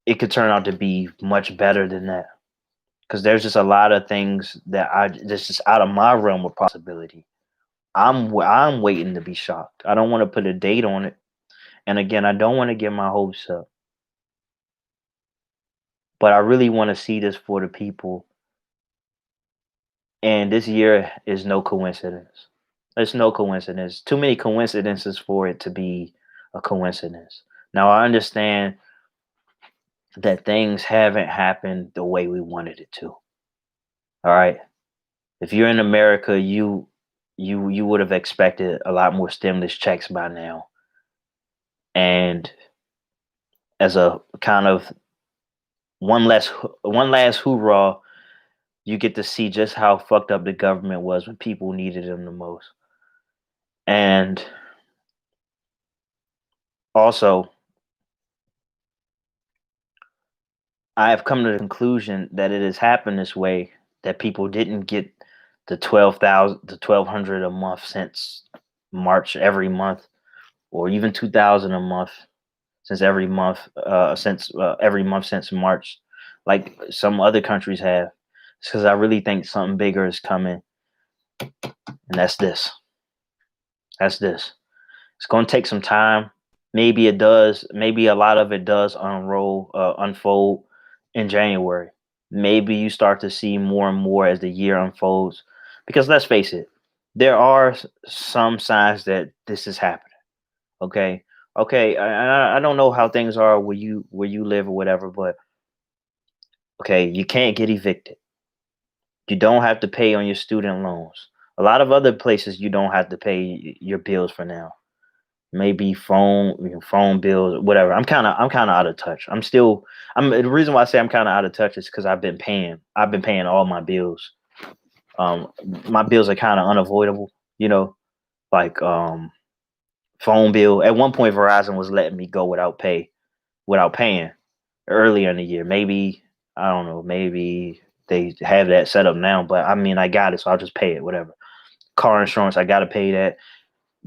it could turn out to be much better than that. Because there's just a lot of things that's just out of my realm of possibility. I'm waiting to be shocked. I don't want to put a date on it, and again, I don't want to get my hopes up. But I really want to see this for the people. And this year is no coincidence. It's no coincidence. Too many coincidences for it to be a coincidence. Now I understand that things haven't happened the way we wanted it to. All right. If you're in America, you would have expected a lot more stimulus checks by now. And as a kind of one last hoorah, you get to see just how fucked up the government was when people needed them the most. And also, I have come to the conclusion that it has happened this way, that people didn't get the 1200 a month since March every month, or even 2000 a month since every month since March, like some other countries have. Because I really think something bigger is coming, and that's this. That's this. It's going to take some time. Maybe it does. Maybe a lot of it does unfold in January. Maybe you start to see more and more as the year unfolds. Because let's face it, there are some signs that this is happening. Okay, okay. I don't know how things are where you live or whatever, but okay, you can't get evicted. You don't have to pay on your student loans. A lot of other places you don't have to pay your bills for now. Maybe phone bills, whatever. I'm kind of out of touch. I'm the reason why I say I'm kind of out of touch is because I've been paying all my bills. Um, my bills are kind of unavoidable, you know, like phone bill. At one point, Verizon was letting me go without paying earlier in the year. Maybe I don't know. Maybe they have that set up now, but I mean, I got it, so I'll just pay it. Whatever. Car insurance, I gotta pay that.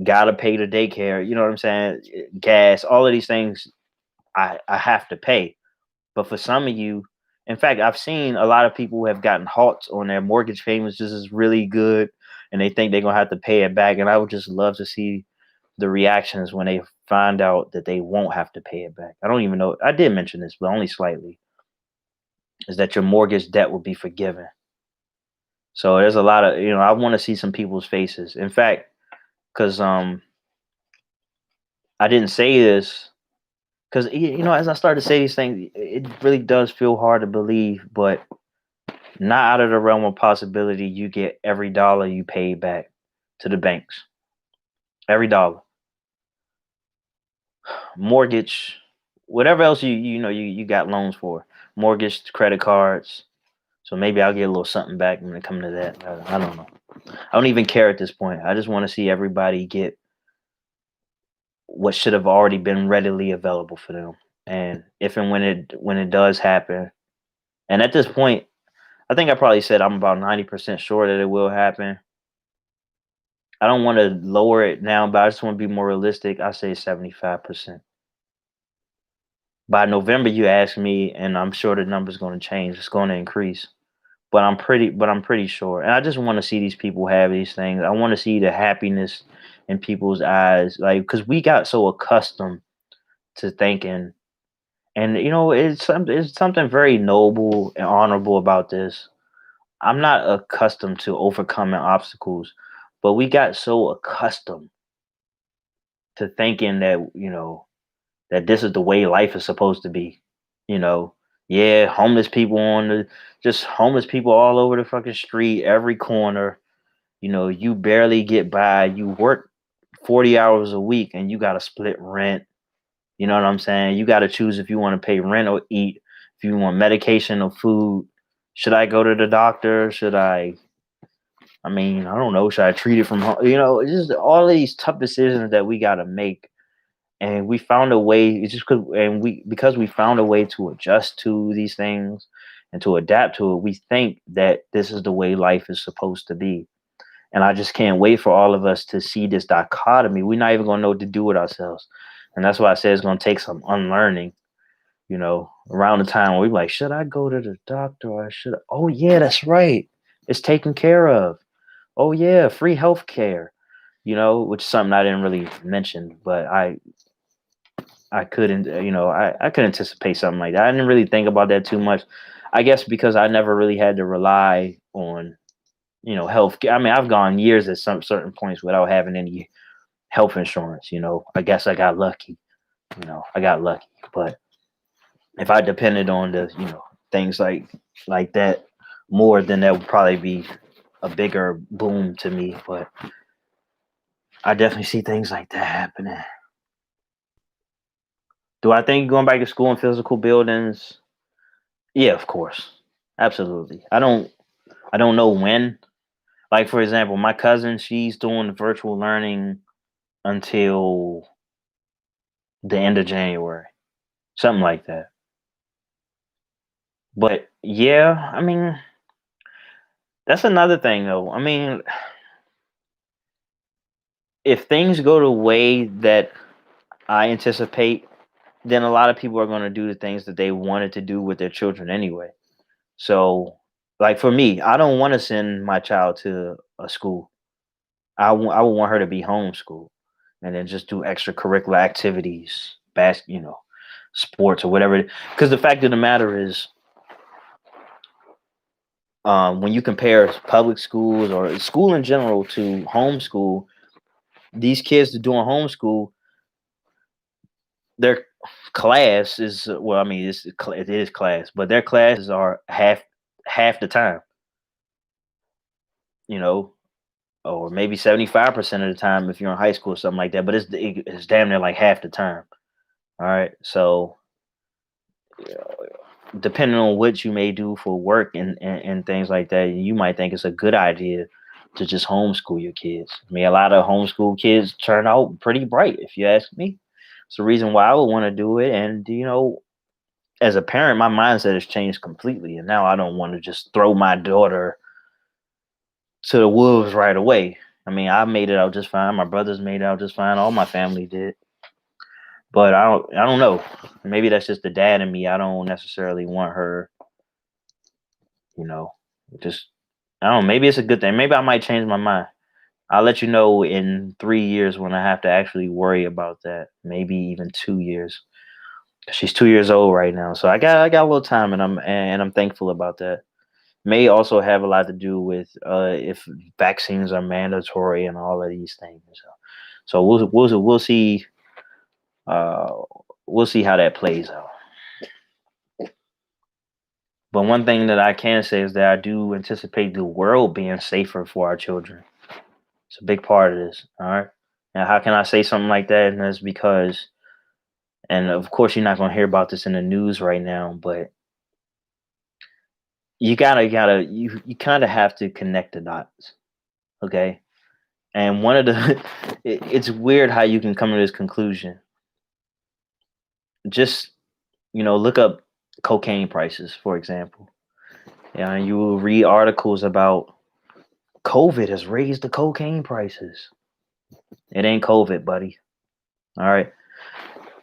Gotta pay the daycare. You know what I'm saying? Gas, all of these things, I have to pay. But for some of you, in fact, I've seen a lot of people who have gotten halts on their mortgage payments. This is really good, and they think they're gonna have to pay it back. And I would just love to see the reactions when they find out that they won't have to pay it back. I don't even know. I did mention this, but only slightly. Is that your mortgage debt will be forgiven? So there's a lot of I want to see some people's faces. In fact, because I didn't say this because as I started to say these things, it really does feel hard to believe, but not out of the realm of possibility. You get every dollar you pay back to the banks, every dollar, mortgage, whatever else you got loans for, mortgage, credit cards. So maybe I'll get a little something back when it comes to that. I don't know. I don't even care at this point. I just want to see everybody get what should have already been readily available for them. And if and when it does happen, and at this point, I think I probably said I'm about 90% sure that it will happen. I don't want to lower it now, but I just want to be more realistic. I say 75%. By November, you ask me, and I'm sure the number's going to change. It's going to increase. But I'm pretty sure. And I just want to see these people have these things. I want to see the happiness in people's eyes, like because we got so accustomed to thinking, and it's something very noble and honorable about this. I'm not accustomed to overcoming obstacles, but we got so accustomed to thinking that that this is the way life is supposed to be. You know, yeah, homeless people all over the fucking street, every corner. You barely get by. You work 40 hours a week and you got to split rent. You know what I'm saying? You got to choose if you want to pay rent or eat, if you want medication or food. Should I go to the doctor? Should I I mean, I don't know. Should I treat it from home? It's just all of these tough decisions that we got to make, and we found a way. It's just because we found a way to adjust to these things and to adapt to it. We think that this is the way life is supposed to be, and I just can't wait for all of us to see this dichotomy. We're not even gonna know what to do with ourselves, and that's why I say it's gonna take some unlearning. Around the time where we're like, should I go to the doctor or should I? Oh yeah, that's right. It's taken care of. Oh yeah, free health care. Which is something I didn't really mention, but I couldn't, I could anticipate something like that. I didn't really think about that too much. I guess because I never really had to rely on, health care. I mean, I've gone years at some certain points without having any health insurance. I guess I got lucky. I got lucky. But if I depended on the, things like that more, then that would probably be a bigger boom to me. But I definitely see things like that happening. Do I think going back to school in physical buildings? Yeah, of course. Absolutely. I don't know when. Like for example, my cousin, she's doing virtual learning until the end of January. Something like that. But yeah, I mean, that's another thing though. I mean, if things go the way that I anticipate, then a lot of people are going to do the things that they wanted to do with their children anyway. So, like for me, I don't want to send my child to a school. I would want her to be homeschooled and then just do extracurricular activities, sports or whatever. Because the fact of the matter is, when you compare public schools or school in general to homeschool, these kids that are doing homeschool, their class is well, I mean, it is class, but their classes are half the time, you know, or maybe 75% of the time if you're in high school or something like that. But it's damn near like half the time. All right, so depending on what you may do for work and things like that, you might think it's a good idea to just homeschool your kids. I mean, a lot of homeschool kids turn out pretty bright, if you ask me. It's the reason why I would want to do it. And, as a parent, my mindset has changed completely. And now I don't want to just throw my daughter to the wolves right away. I mean, I made it out just fine. My brothers made it out just fine. All my family did. But I don't know. Maybe that's just the dad in me. I don't necessarily want her, you know, just I don't know. Maybe it's a good thing. Maybe I might change my mind. I'll let you know in 3 years when I have to actually worry about that. Maybe even 2 years. She's 2 years old right now, so I got a little time, and I'm thankful about that. May also have a lot to do with if vaccines are mandatory and all of these things. So we'll see. Uh, we'll see how that plays out. But one thing that I can say is that I do anticipate the world being safer for our children. It's a big part of this. All right. Now, how can I say something like that? And that's because, and of course, you're not going to hear about this in the news right now, but you kind of have to connect the dots. Okay. And one of the, it's weird how you can come to this conclusion. Just, look up cocaine prices, for example. Yeah. You will read articles about COVID has raised the cocaine prices. It ain't COVID, buddy. All right.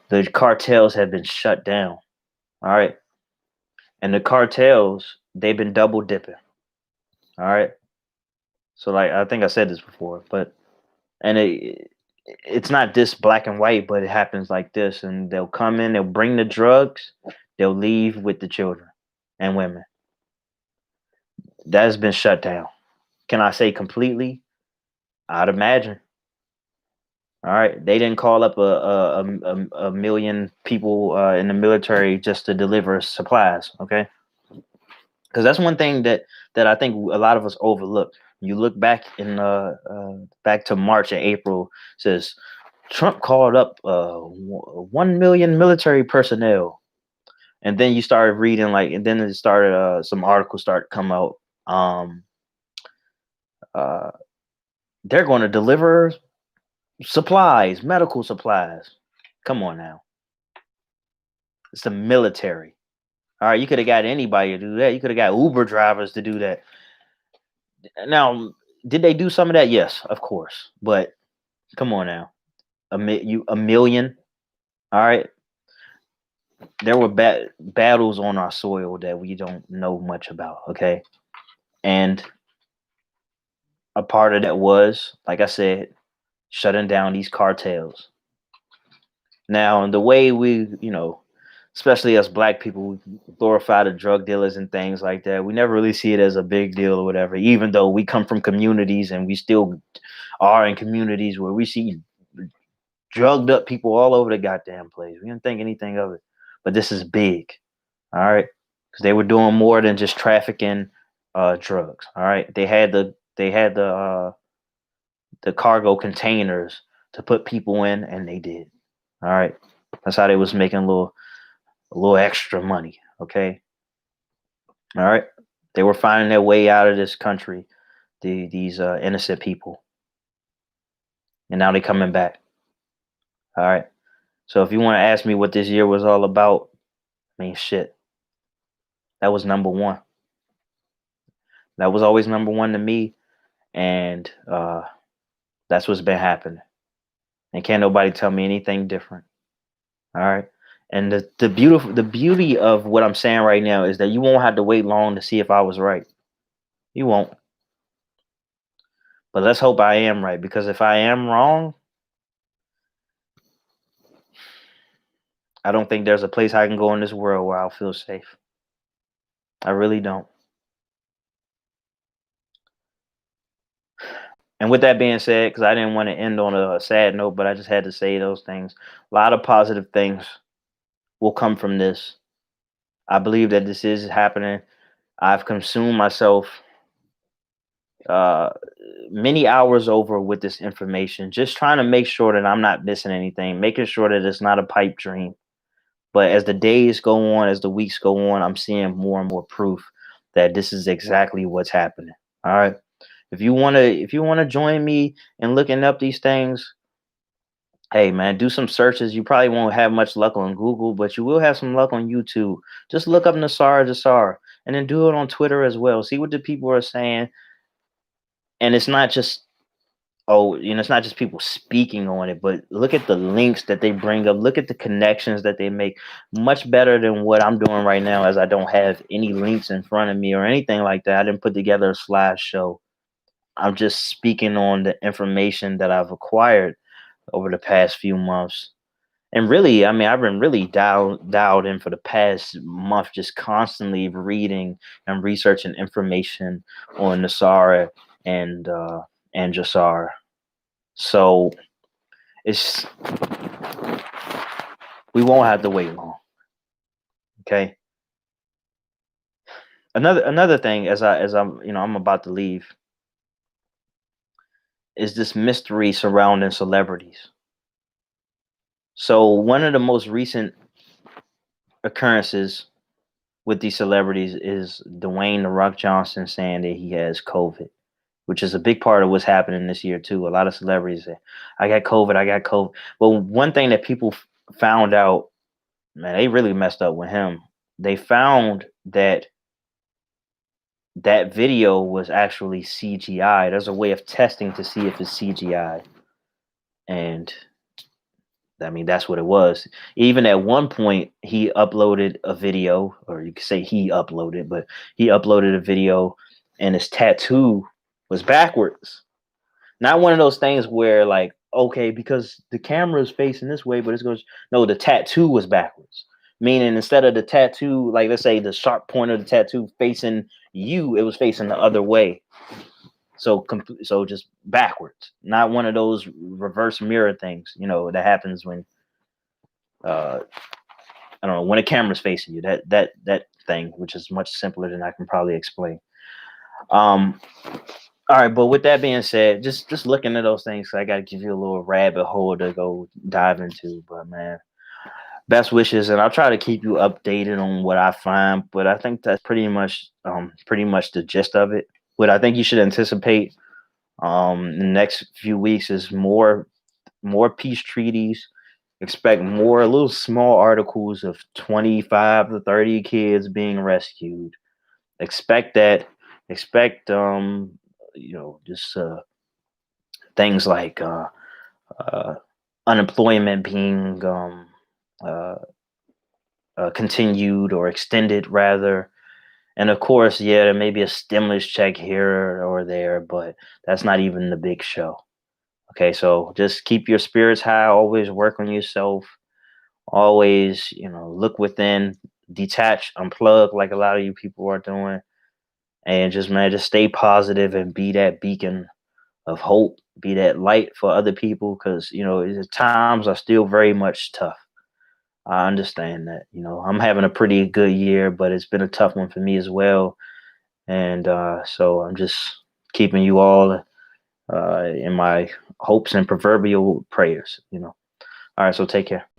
The cartels have been shut down. All right. And the cartels, they've been double dipping. All right. So like I think I said this before, but and it's not this black and white, but it happens like this. And they'll come in, they'll bring the drugs, they'll leave with the children and women. That has been shut down. Can I say completely? I'd imagine. All right. They didn't call up a million people in the military just to deliver supplies. Okay. Because that's one thing that I think a lot of us overlook. You look back back to March and April, says Trump called up 1 million military personnel, and then you started reading and then it started some articles start come out. Um, Uh, they're going to deliver supplies, medical supplies. Come on now. It's the military. All right, you could have got anybody to do that. You could have got Uber drivers to do that. Now, did they do some of that? Yes, of course. But come on now, a million. All right, there were battles on our soil that we don't know much about. Okay, and a part of that was, like I said, shutting down these cartels. Now, the way we, especially us black people, we glorify the drug dealers and things like that. We never really see it as a big deal or whatever, even though we come from communities and we still are in communities where we see drugged up people all over the goddamn place. We didn't think anything of it. But this is big. All right. Because they were doing more than just trafficking drugs. All right. They had the cargo containers to put people in, and they did. All right. That's how they was making a little extra money. Okay. All right. They were finding their way out of this country, these innocent people. And now they're coming back. All right. So if you want to ask me what this year was all about, I mean, shit, that was number one. That was always number one to me. And that's what's been happening. And can't nobody tell me anything different. All right. And the beauty of what I'm saying right now is that you won't have to wait long to see if I was right. You won't. But let's hope I am right, because if I am wrong, I don't think there's a place I can go in this world where I'll feel safe. I really don't. And with that being said, because I didn't want to end on a sad note, but I just had to say those things. A lot of positive things will come from this. I believe that this is happening. I've consumed myself uh, many hours over with this information, just trying to make sure that I'm not missing anything, making sure that it's not a pipe dream. But as the days go on, as the weeks go on, I'm seeing more and more proof that this is exactly what's happening. All right. If you wanna join me in looking up these things, hey man, do some searches. You probably won't have much luck on Google, but you will have some luck on YouTube. Just look up NESARA GESARA, and then do it on Twitter as well. See what the people are saying. And it's not just it's not just people speaking on it, but look at the links that they bring up. Look at the connections that they make. Much better than what I'm doing right now, as I don't have any links in front of me or anything like that. I didn't put together a slideshow. I'm just speaking on the information that I've acquired over the past few months. And really, I mean, I've been really dialed in for the past month, just constantly reading and researching information on NESARA and GESARA. So it's we won't have to wait long. Okay. Another thing, as I'm about to leave, is this mystery surrounding celebrities. So one of the most recent occurrences with these celebrities is Dwayne the Rock Johnson saying that he has COVID, which is a big part of what's happening this year too. A lot of celebrities say, "I got COVID, I got COVID." Well, one thing that people found out, man, they really messed up with him. They found that that video was actually CGI. There's a way of testing to see if it's CGI, and I mean, that's what it was. Even at one point, he uploaded a video, or you could say he uploaded, but he uploaded a video and his tattoo was backwards. Not one of those things where, like, okay, because the camera is facing this way, but it goes, no, the tattoo was backwards. Meaning instead of the tattoo, like, let's say the sharp point of the tattoo facing you, it was facing the other way. So just backwards, not one of those reverse mirror things, that happens when uh I don't know, when a camera's facing you, that thing, which is much simpler than I can probably explain. Um all right, but with that being said, just looking at those things, I gotta give you a little rabbit hole to go dive into. But man, best wishes, and I'll try to keep you updated on what I find. But I think that's pretty much the gist of it. What I think you should anticipate The next few weeks is more peace treaties. Expect more little small articles of 25 to 30 kids being rescued. Expect that. Expect just things like uh, unemployment being uh, continued or extended rather. And of course, yeah, there may be a stimulus check here or there, but that's not even the big show. Okay, so just keep your spirits high, always work on yourself, always, look within, detach, unplug like a lot of you people are doing, and just man, just stay positive and be that beacon of hope, be that light for other people because the times are still very much tough. I understand that. I'm having a pretty good year, but it's been a tough one for me as well. And so I'm just keeping you all in my hopes and proverbial prayers. All right, so take care.